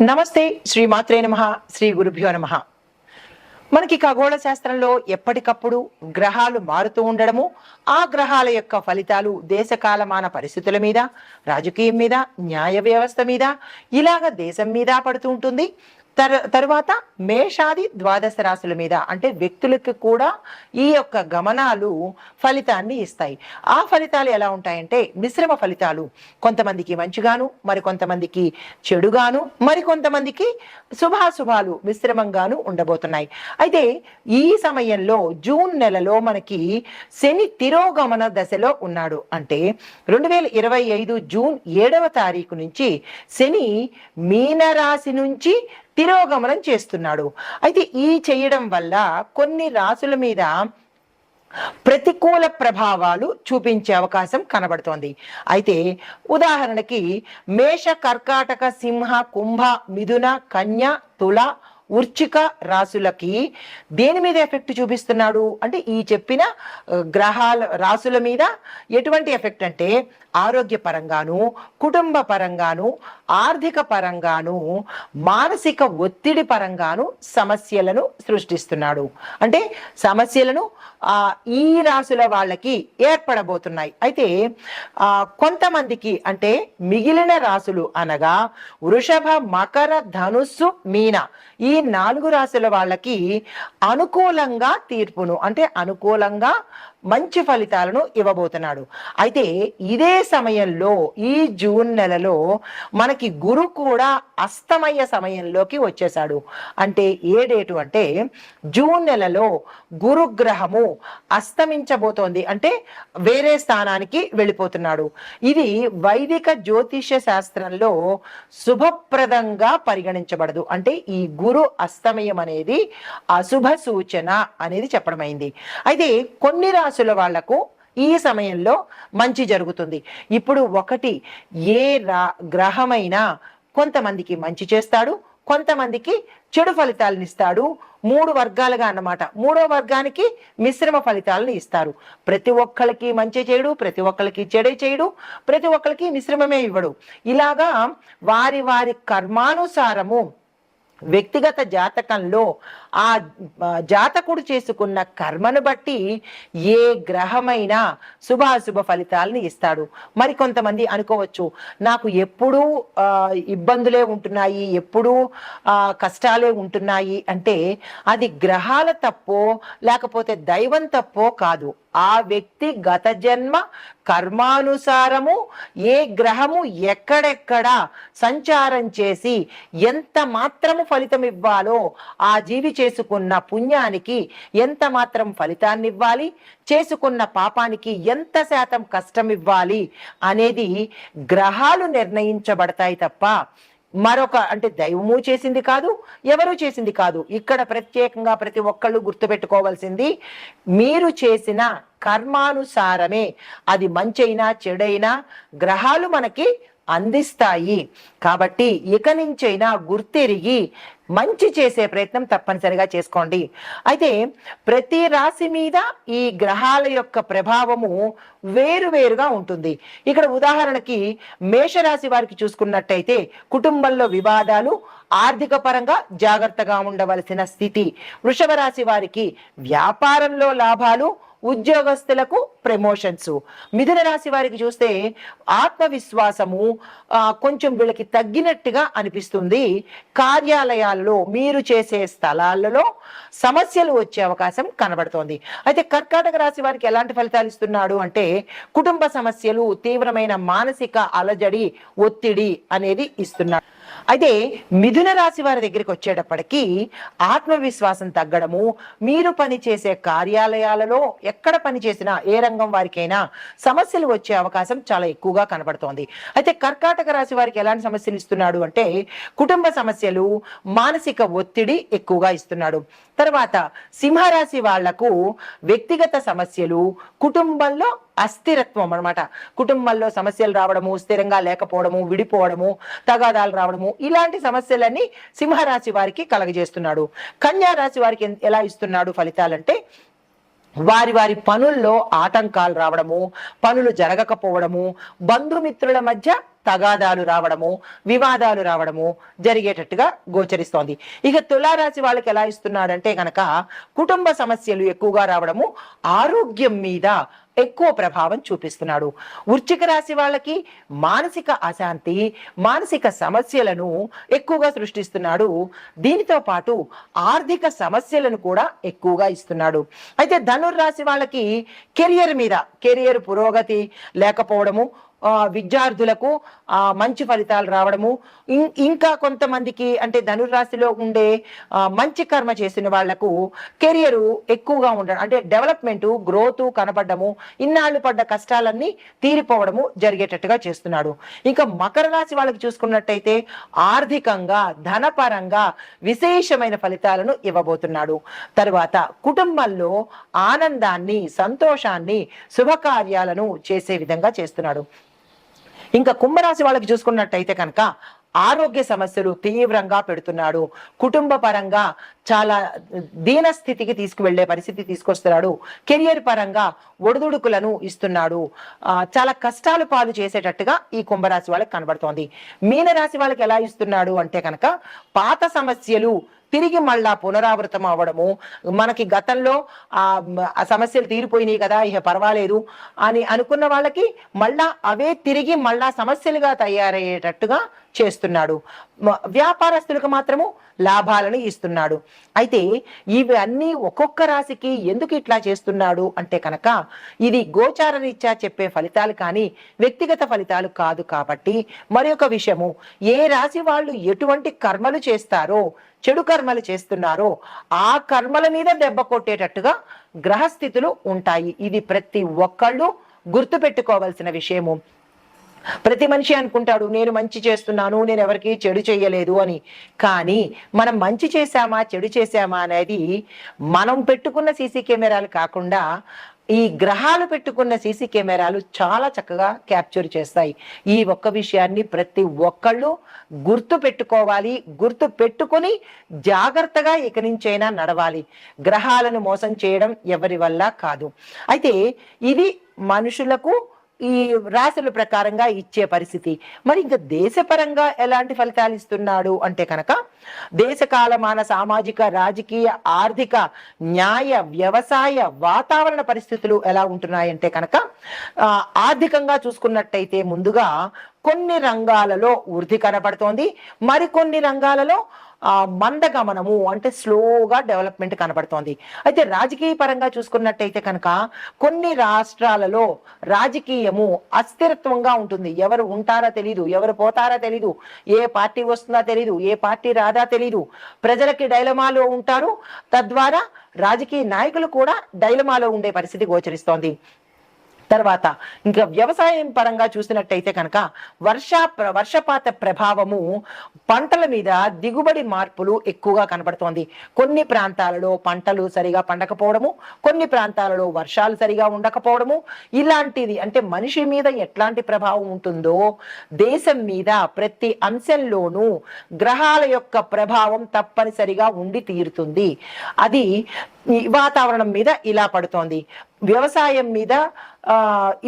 నమస్తే. శ్రీ మాత్రే నమః. శ్రీ గురుభ్యో నమః. మనకి ఖగోళ శాస్త్రంలో ఎప్పటికప్పుడు గ్రహాలు మారుతూ ఉండడము, ఆ గ్రహాల యొక్క ఫలితాలు దేశకాలమాన పరిస్థితుల మీద, రాజకీయం మీద, న్యాయ వ్యవస్థ మీద, ఇలాగ దేశం మీద పడుతూ ఉంటుంది. తరువాత మేషాది ద్వాదశ రాశుల మీద అంటే వ్యక్తులకు కూడా ఈ యొక్క గమనాలు ఫలితాన్ని ఇస్తాయి. ఆ ఫలితాలు ఎలా ఉంటాయంటే మిశ్రమ ఫలితాలు. కొంతమందికి మంచిగాను, మరికొంతమందికి చెడుగాను, మరికొంతమందికి శుభాశుభాలు మిశ్రమంగాను ఉండబోతున్నాయి. అయితే ఈ సమయంలో జూన్ నెలలో మనకి శని తిరోగమన దశలో ఉన్నాడు. అంటే 2025 జూన్ 7వ తారీఖు నుంచి శని మీనరాశి నుంచి తిరోగమనం చేస్తున్నాడు. అయితే ఈ చేయడం వల్ల కొన్ని రాశుల మీద ప్రతికూల ప్రభావాలు చూపించే అవకాశం కనబడుతోంది. అయితే ఉదాహరణకి మేష, కర్కాటక, సింహ, కుంభ, మిథున, కన్య, తుల, వృశ్చిక రాశులకి దేని మీద ఎఫెక్ట్ చూపిస్తున్నాడు అంటే ఈ చెప్పిన గ్రహాల రాశుల మీద ఎటువంటి ఎఫెక్ట్ అంటే ఆరోగ్య పరంగాను, కుటుంబ పరంగాను, ఆర్థిక పరంగాను, మానసిక ఒత్తిడి పరంగాను సమస్యలను సృష్టిస్తున్నాడు. అంటే సమస్యలను ఈ రాశుల వాళ్ళకి ఏర్పడబోతున్నాయి. అయితే కొంతమందికి అంటే మిగిలిన రాశులు అనగా వృషభ, మకర, ధనుస్సు, మీన ఈ 4 రాశుల వాళ్ళకి అనుకూలంగా తీర్పును అంటే అనుకూలంగా మంచి ఫలితాలను ఇవ్వబోతున్నాడు. అయితే ఇదే సమయంలో ఈ జూన్ నెలలో మనకి గురు కూడా అస్తమయ సమయంలోకి వచ్చేసాడు. అంటే ఏ డేటు అంటే జూన్ నెలలో గురుగ్రహము అస్తమించబోతోంది. అంటే వేరే స్థానానికి వెళ్ళిపోతున్నాడు. ఇది వైదిక జ్యోతిష శాస్త్రంలో శుభప్రదంగా పరిగణించబడదు. అంటే ఈ గురు అస్తమయం అనేది అశుభ సూచన అనేది చెప్పడమైంది. అయితే కొన్ని రాశుల వాళ్లకు ఈ సమయంలో మంచి జరుగుతుంది. ఇప్పుడు ఒకటి ఏ గ్రహమైనా కొంతమందికి మంచి చేస్తాడు, కొంతమందికి చెడు ఫలితాలను ఇస్తాడు. 3 వర్గాలుగా అన్నమాట. 3వ వర్గానికి మిశ్రమ ఫలితాలను ఇస్తారు. ప్రతి ఒక్కరికి మంచి చేయడు, ప్రతి ఒక్కరికి చెడే చేయడు, ప్రతి ఒక్కరికి మిశ్రమమే ఇవ్వడు. ఇలాగా వారి వారి కర్మానుసారము వ్యక్తిగత జాతకంలో ఆ జాతకుడు చేసుకున్న కర్మను బట్టి ఏ గ్రహమైనా శుభాశుభ ఫలితాలను ఇస్తాడు. మరి కొంతమంది అనుకోవచ్చు, నాకు ఎప్పుడూ ఇబ్బందులే ఉంటున్నాయి, ఎప్పుడూ కష్టాలే ఉంటున్నాయి అంటే అది గ్రహాల తప్పో లేకపోతే దైవం తప్పో కాదు. ఆ వ్యక్తి గత జన్మ కర్మానుసారము ఏ గ్రహము ఎక్కడెక్కడ సంచారం చేసి ఎంత మాత్రము ఫలితం ఇవ్వాలో ఆ జీవి చేసుకున్న పుణ్యానికి ఎంత మాత్రం ఫలితాన్ని ఇవ్వాలి, చేసుకున్న పాపానికి ఎంత శాతం కష్టం ఇవ్వాలి అనేది గ్రహాలు నిర్ణయించబడతాయి తప్ప మరొక అంటే దైవము చేసింది కాదు, ఎవరు చేసింది కాదు. ఇక్కడ ప్రత్యేకంగా ప్రతి ఒక్కళ్ళు గుర్తుపెట్టుకోవాల్సింది మీరు చేసిన కర్మానుసారమే అది మంచైనా చెడైనా గ్రహాలు మనకి అందిస్తాయి. కాబట్టి ఇక నుంచైనా గుర్తెరిగి మంచి చేసే ప్రయత్నం తప్పనిసరిగా చేసుకోండి. అయితే ప్రతి రాశి మీద ఈ గ్రహాల యొక్క ప్రభావము వేరువేరుగా ఉంటుంది. ఇక్కడ ఉదాహరణకి మేషరాశి వారికి చూసుకున్నట్టయితే కుటుంబంలో వివాదాలు, ఆర్థిక పరంగా జాగ్రత్తగా ఉండవలసిన స్థితి. వృషభ రాశి వారికి వ్యాపారంలో లాభాలు, ఉద్యోగస్తులకు ప్రమోషన్స్. మిథున రాశి వారికి చూస్తే ఆత్మవిశ్వాసము కొంచెం వీళ్ళకి తగ్గినట్టుగా అనిపిస్తుంది. కార్యాలయాల్లో మీరు చేసే స్థలాలలో సమస్యలు వచ్చే అవకాశం కనబడుతోంది. అయితే కర్కాటక రాశి వారికి ఎలాంటి ఫలితాలు ఇస్తున్నాడు అంటే కుటుంబ సమస్యలు, తీవ్రమైన మానసిక అలజడి, ఒత్తిడి అనేది ఇస్తున్నాడు. అయితే మిథున రాశి వారి దగ్గరికి వచ్చేటప్పటికీ ఆత్మవిశ్వాసం తగ్గడము, మీరు పనిచేసే కార్యాలయాలలో ఎక్కడ పని చేసినా ఏ రంగం వారికైనా సమస్యలు వచ్చే అవకాశం చాలా ఎక్కువగా కనబడుతోంది. అయితే కర్కాటక రాశి వారికి ఎలాంటి సమస్యలు ఇస్తున్నాడు అంటే కుటుంబ సమస్యలు, మానసిక ఒత్తిడి ఎక్కువగా ఇస్తున్నాడు. తర్వాత సింహరాశి వాళ్లకు వ్యక్తిగత సమస్యలు, కుటుంబంలో అస్థిరత్వం అనమాట. కుటుంబంలో సమస్యలు రావడము, స్థిరంగా లేకపోవడము, విడిపోవడము, తగాదాలు రావడము, ఇలాంటి సమస్యలన్నీ సింహరాశి వారికి కలగజేస్తున్నాడు. కన్యా రాశి వారికి ఎలా ఇస్తున్నాడు ఫలితాలంటే వారి వారి పనుల్లో ఆటంకాలు రావడము, పనులు జరగకపోవడము, బంధుమిత్రుల మధ్య తగాదాలు రావడము, వివాదాలు రావడము జరిగేటట్టుగా గోచరిస్తోంది. ఇక తులారాశి వాళ్ళకి ఎలా ఇస్తున్నాడంటే కనుక కుటుంబ సమస్యలు ఎక్కువగా రావడము, ఆరోగ్యం మీద ఎక్కువ ప్రభావం చూపిస్తున్నాడు. వృశ్చిక రాశి వాళ్ళకి మానసిక అశాంతి, మానసిక సమస్యలను ఎక్కువగా సృష్టిస్తున్నాడు. దీనితో పాటు ఆర్థిక సమస్యలను కూడా ఎక్కువగా ఇస్తున్నాడు. అయితే ధనుర్రాశి వాళ్ళకి కెరియర్ పురోగతి లేకపోవడము, విద్యార్థులకు మంచి ఫలితాలు రావడము, ఇంకా కొంతమందికి అంటే ధనుర్రాశిలో ఉండే మంచి కర్మ చేసిన వాళ్లకు కెరియర్ ఎక్కువగా ఉండడం, అంటే డెవలప్మెంట్ గ్రోత్ కనపడము, ఇన్నాళ్ళు పడ్డ కష్టాలన్నీ తీరిపోవడము జరిగేటట్టుగా చేస్తున్నాడు. ఇంకా మకర రాశి వాళ్ళకి చూసుకున్నట్టయితే ఆర్థికంగా ధనపరంగా విశేషమైన ఫలితాలను ఇవ్వబోతున్నాడు. తరువాత కుటుంబంలో ఆనందాన్ని, సంతోషాన్ని, శుభకార్యాలను చేసే విధంగా చేస్తున్నాడు. ఇంకా కుంభరాశి వాళ్ళకి చూసుకున్నట్టయితే కనుక ఆరోగ్య సమస్యలు తీవ్రంగా పెడుతున్నాడు. కుటుంబ పరంగా చాలా దీనస్థితికి తీసుకువెళ్లే పరిస్థితి తీసుకొస్తున్నాడు. కెరియర్ పరంగా ఒడిదుడుకులను ఇస్తున్నాడు. చాలా కష్టాలు పాలు చేసేటట్టుగా ఈ కుంభరాశి వాళ్ళకి కనబడుతోంది. మీనరాశి వాళ్ళకి ఎలా ఇస్తున్నాడు అంటే కనుక పాత సమస్యలు తిరిగి మళ్ళా పునరావృతం అవ్వడము, మనకి గతంలో ఆ సమస్యలు తీరిపోయినాయి కదా ఇక పర్వాలేదు అని అనుకున్న వాళ్ళకి మళ్ళా అవే తిరిగి మళ్ళా సమస్యలుగా తయారయ్యేటట్టుగా చేస్తున్నాడు. వ్యాపారస్తులకు మాత్రము లాభాలను ఇస్తున్నాడు. అయితే ఇవి అన్నీ ఒక్కొక్క రాశికి ఎందుకు ఇట్లా చేస్తున్నాడు అంటే కనుక ఇది గోచార రీత్యా చెప్పే ఫలితాలు కానీ వ్యక్తిగత ఫలితాలు కాదు. కాబట్టి మరి ఒక విషయము, ఏ రాశి వాళ్ళు ఎటువంటి కర్మలు చేస్తారో, చెడు కర్మలు చేస్తున్నారో ఆ కర్మల మీద దెబ్బ కొట్టేటట్టుగా గ్రహస్థితులు ఉంటాయి. ఇది ప్రతి ఒక్కళ్ళు గుర్తు పెట్టుకోవాల్సిన విషయము. ప్రతి మనిషి అనుకుంటాడు నేను మంచి చేస్తున్నాను, నేను ఎవరికి చెడు చేయలేదు అని. కానీ మనం మంచి చేశామా చెడు చేశామా అనేది మనం పెట్టుకున్న సీసీ కెమెరాలు కాకుండా ఈ గ్రహాలు పెట్టుకున్న సీసీ కెమెరాలు చాలా చక్కగా క్యాప్చర్ చేస్తాయి. ఈ ఒక్క విషయాన్ని ప్రతి ఒక్కళ్ళు గుర్తు పెట్టుకోవాలి. గుర్తు పెట్టుకొని జాగ్రత్తగా ఇక నుంచైనా నడవాలి. గ్రహాలను మోసం చేయడం ఎవరి వల్ల కాదు. అయితే ఇది మనుషులకు ఈ రాశుల ప్రకారంగా ఇచ్చే పరిస్థితి. మరి ఇంకా దేశపరంగా ఎలాంటి ఫలితాలు ఇస్తున్నాడు అంటే కనుక దేశకాలమాన సామాజిక, రాజకీయ, ఆర్థిక, న్యాయ, వ్యవసాయ, వాతావరణ పరిస్థితులు ఎలా ఉంటున్నాయంటే కనుక ఆర్థికంగా చూసుకున్నట్టయితే ముందుగా కొన్ని రంగాలలో వృద్ధి కనబడుతోంది, మరికొన్ని రంగాలలో మందగమనము అంటే స్లోగా డెవలప్మెంట్ కనబడుతోంది. అయితే రాజకీయ పరంగా చూసుకున్నట్టయితే కనుక కొన్ని రాష్ట్రాలలో రాజకీయము అస్థిరత్వంగా ఉంటుంది. ఎవరు ఉంటారో తెలీదు, ఎవరు పోతారో తెలీదు, ఏ పార్టీ వస్తుందో తెలీదు, ఏ పార్టీ రాదా తెలీదు. ప్రజలకి డైలమాలో ఉంటారు. తద్వారా రాజకీయ నాయకులు కూడా డైలమాలో ఉండే పరిస్థితి గోచరిస్తోంది. తర్వాత ఇంకా వ్యవసాయం పరంగా చూసినట్టయితే కనుక వర్షపాత ప్రభావము పంటల మీద దిగుబడి మార్పులు ఎక్కువగా కనబడుతోంది. కొన్ని ప్రాంతాలలో పంటలు సరిగా పండకపోవడము, కొన్ని ప్రాంతాలలో వర్షాలు సరిగా ఉండకపోవడము, ఇలాంటిది అంటే మనిషి మీద ఎట్లాంటి ప్రభావం ఉంటుందో దేశం మీద ప్రతి అంశంలోనూ గ్రహాల యొక్క ప్రభావం తప్పనిసరిగా ఉండి తీరుతుంది. అది వాతావరణం మీద ఇలా పడుతోంది. వ్యవసాయం మీద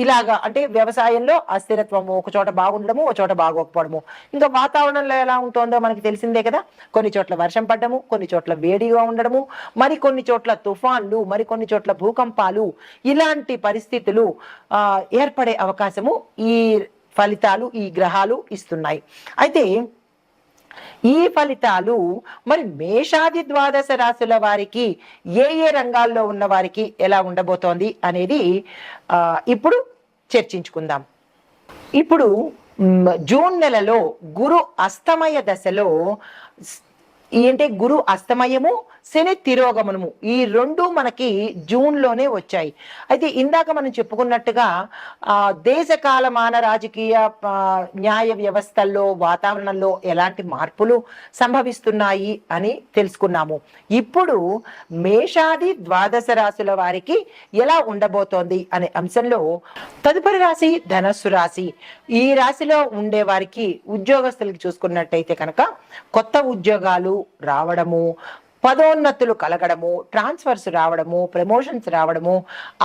ఇలాగా అంటే వ్యవసాయంలో అస్థిరత్వము, ఒక చోట బాగుండడము, ఒక చోట బాగోకపోవడము. ఇంకా వాతావరణంలో ఎలా ఉంటుందో మనకి తెలిసిందే కదా. కొన్ని చోట్ల వర్షం పడ్డము, కొన్ని చోట్ల వేడిగా ఉండడము, మరి కొన్ని చోట్ల తుఫాన్లు, మరి కొన్ని చోట్ల భూకంపాలు, ఇలాంటి పరిస్థితులు ఏర్పడే అవకాశము ఈ ఫలితాలు, ఈ గ్రహాలు ఇస్తున్నాయి. అయితే ఈ ఫలితాలు మరి మేషాది ద్వాదశ రాశుల వారికి ఏ ఏ రంగాల్లో ఉన్న వారికి ఎలా ఉండబోతోంది అనేది ఇప్పుడు చర్చించుకుందాం. ఇప్పుడు జూన్ నెలలో గురు అస్తమయ దశలో ఏంటి గురు అస్తమయము, శని తిరోగమనము, ఈ రెండు మనకి జూన్ లోనే వచ్చాయి. అయితే ఇందాక మనం చెప్పుకున్నట్టుగా దేశకాలమాన రాజకీయ, న్యాయ వ్యవస్థల్లో, వాతావరణంలో ఎలాంటి మార్పులు సంభవిస్తున్నాయి అని తెలుసుకున్నాము. ఇప్పుడు మేషాది ద్వాదశ రాశుల వారికి ఎలా ఉండబోతోంది అనే అంశంలో తదుపరి రాశి ధనస్సు రాశి. ఈ రాశిలో ఉండే వారికి ఉద్యోగస్తులకి చూసుకున్నట్టయితే కనుక కొత్త ఉద్యోగాలు రావడము, పదోన్నతులు కలగడము, ట్రాన్స్ఫర్స్ రావడము, ప్రమోషన్స్ రావడము,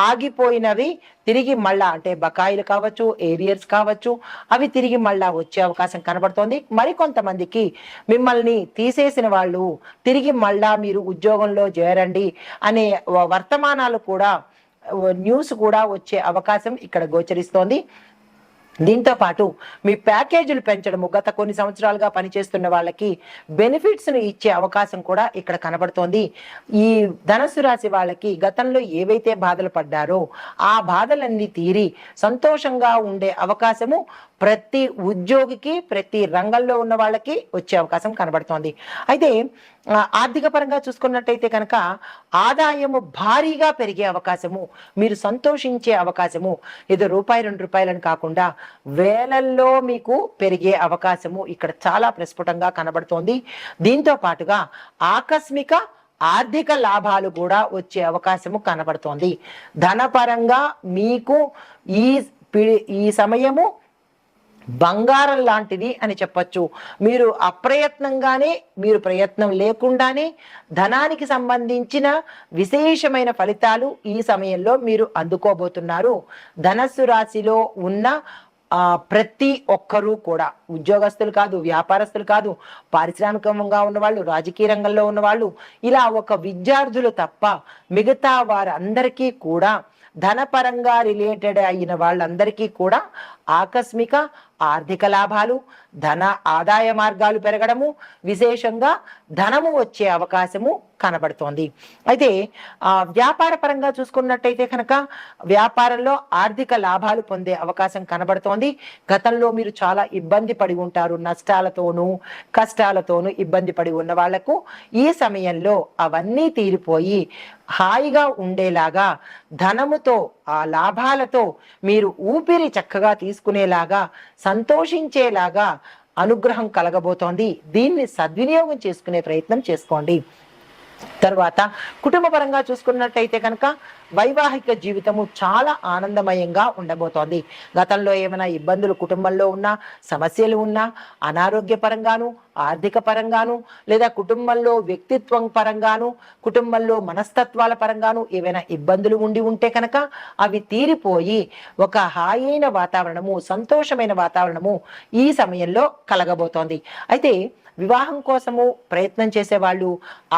ఆగిపోయినవి తిరిగి మళ్ళా అంటే బకాయిలు కావచ్చు, ఏరియర్స్ కావచ్చు, అవి తిరిగి మళ్ళా వచ్చే అవకాశం కనబడుతోంది. మరికొంతమందికి మిమ్మల్ని తీసేసిన వాళ్ళు తిరిగి మళ్ళా మీరు ఉద్యోగంలో చేరండి అనే వర్తమానాలు కూడా, న్యూస్ కూడా వచ్చే అవకాశం ఇక్కడ గోచరిస్తోంది. దీంతో పాటు మీ ప్యాకేజీలు పెంచడము, గత కొన్ని సంవత్సరాలుగా పనిచేస్తున్న వాళ్ళకి బెనిఫిట్స్ను ఇచ్చే అవకాశం కూడా ఇక్కడ కనబడుతోంది. ఈ ధనుస్సు రాశి వాళ్ళకి గతంలో ఏవైతే బాధలు పడ్డారో ఆ బాధలన్నీ తీరి సంతోషంగా ఉండే అవకాశము ప్రతి ఉద్యోగికి, ప్రతి రంగంలో ఉన్న వాళ్ళకి వచ్చే అవకాశం కనబడుతోంది. అయితే ఆర్థిక పరంగా చూసుకున్నట్టయితే కనుక ఆదాయము భారీగా పెరిగే అవకాశము, మీరు సంతోషించే అవకాశము, ఏదో రూపాయి 2 రూపాయలని కాకుండా వేలల్లో మీకు పెరిగే అవకాశము ఇక్కడ చాలా ప్రస్ఫుటంగా కనబడుతోంది. దీంతో పాటుగా ఆకస్మిక ఆర్థిక లాభాలు కూడా వచ్చే అవకాశము కనబడుతోంది. ధనపరంగా మీకు ఈ సమయము బంగారం లాంటిది అని చెప్పచ్చు. మీరు అప్రయత్నంగానే, మీరు ప్రయత్నం లేకుండానే ధనానికి సంబంధించిన విశేషమైన ఫలితాలు ఈ సమయంలో మీరు అందుకోబోతున్నారు. ధనస్సు రాశిలో ఉన్న ప్రతి ఒక్కరూ కూడా, ఉద్యోగస్తులు కాదు, వ్యాపారస్తులు కాదు, పారిశ్రామికంగా ఉన్నవాళ్ళు, రాజకీయ రంగంలో ఉన్నవాళ్ళు, ఇలా ఒక విద్యార్థులు తప్ప మిగతా వారందరికీ కూడా, ధనపరంగా రిలేటెడ్ అయిన వాళ్ళందరికీ కూడా ఆకస్మిక ఆర్థిక లాభాలు, ధన ఆదాయ మార్గాలు పెరగడము, విశేషంగా ధనము వచ్చే అవకాశము కనబడుతోంది. అయితే వ్యాపార పరంగా చూసుకున్నట్టయితే కనుక వ్యాపారంలో ఆర్థిక లాభాలు పొందే అవకాశం కనబడుతోంది. గతంలో మీరు చాలా ఇబ్బంది పడి ఉంటారు, నష్టాలతోనూ కష్టాలతోనూ ఇబ్బంది పడి ఉన్న వాళ్లకు ఈ సమయంలో అవన్నీ తీరిపోయి హాయిగా ఉండేలాగా, ధనముతో ఆ లాభాలతో మీరు ఊపిరి చక్కగా తీసుకునేలాగా, సంతోషించేలాగా అనుగ్రహం కలగబోతోంది. దీన్ని సద్వినియోగం చేసుకునే ప్రయత్నం చేసుకోండి. తర్వాత కుటుంబ పరంగా చూసుకున్నట్టయితే కనుక వైవాహిక జీవితము చాలా ఆనందమయంగా ఉండబోతోంది. గతంలో ఏమైనా ఇబ్బందులు కుటుంబంలో ఉన్నా, సమస్యలు ఉన్నా, అనారోగ్య పరంగాను, ఆర్థిక పరంగాను, లేదా కుటుంబంలో వ్యక్తిత్వం పరంగాను, కుటుంబంలో మనస్తత్వాల పరంగాను ఏవైనా ఇబ్బందులు ఉండి ఉంటే కనుక అవి తీరిపోయి ఒక హాయైన వాతావరణము, సంతోషమైన వాతావరణము ఈ సమయంలో కలగబోతోంది. అయితే వివాహం కోసము ప్రయత్నం చేసేవాళ్ళు,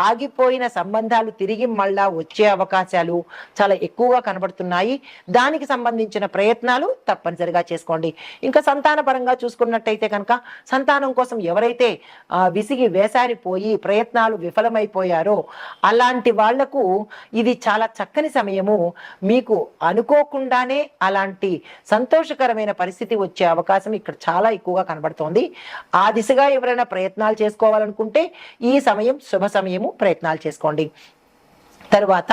ఆగిపోయిన సంబంధాలు తిరిగి మళ్ళా వచ్చే అవకాశాలు చాలా ఎక్కువగా కనబడుతున్నాయి. దానికి సంబంధించిన ప్రయత్నాలు తప్పనిసరిగా చేసుకోండి. ఇంకా సంతాన పరంగా చూసుకున్నట్టయితే కనుక సంతానం కోసం ఎవరైతే విసిగి వేసారిపోయి ప్రయత్నాలు విఫలమైపోయారో అలాంటి వాళ్లకు ఇది చాలా చక్కని సమయము. మీకు అనుకోకుండానే అలాంటి సంతోషకరమైన పరిస్థితి వచ్చే అవకాశం ఇక్కడ చాలా ఎక్కువగా కనబడుతోంది. ఆ దిశగా ఎవరైనా ప్రయత్నాలు చేసుకోవాలనుకుంటే ఈ సమయం శుభ సమయము, ప్రయత్నాలు చేసుకోండి. తర్వాత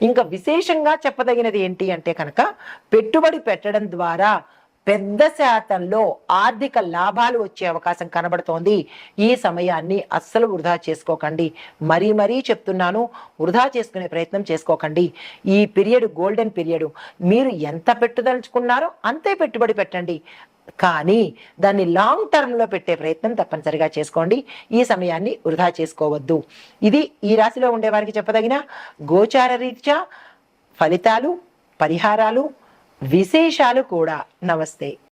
ఇంకా విశేషంగా చెప్పదగినది ఏంటి అంటే కనుక పెట్టుబడి పెట్టడం ద్వారా పెద్ద శాతంలో ఆర్థిక లాభాలు వచ్చే అవకాశం కనబడుతోంది. ఈ సమయాన్ని అస్సలు వృధా చేసుకోకండి. మరీ చెప్తున్నాను, వృధా చేసుకునే ప్రయత్నం చేసుకోకండి. ఈ పీరియడ్ గోల్డెన్ పీరియడ్. మీరు ఎంత పెట్టుదలుచుకున్నారో అంతే పెట్టుబడి పెట్టండి, కానీ దాన్ని లాంగ్ టర్మ్లో పెట్టే ప్రయత్నం తప్పనిసరిగా చేసుకోండి. ఈ సమయాన్ని వృధా చేసుకోవద్దు. ఇది ఈ రాశిలో ఉండే వారికి చెప్పదగిన గోచార రీత్యా ఫలితాలు, పరిహారాలు, విశేషాలు కూడా. నమస్తే.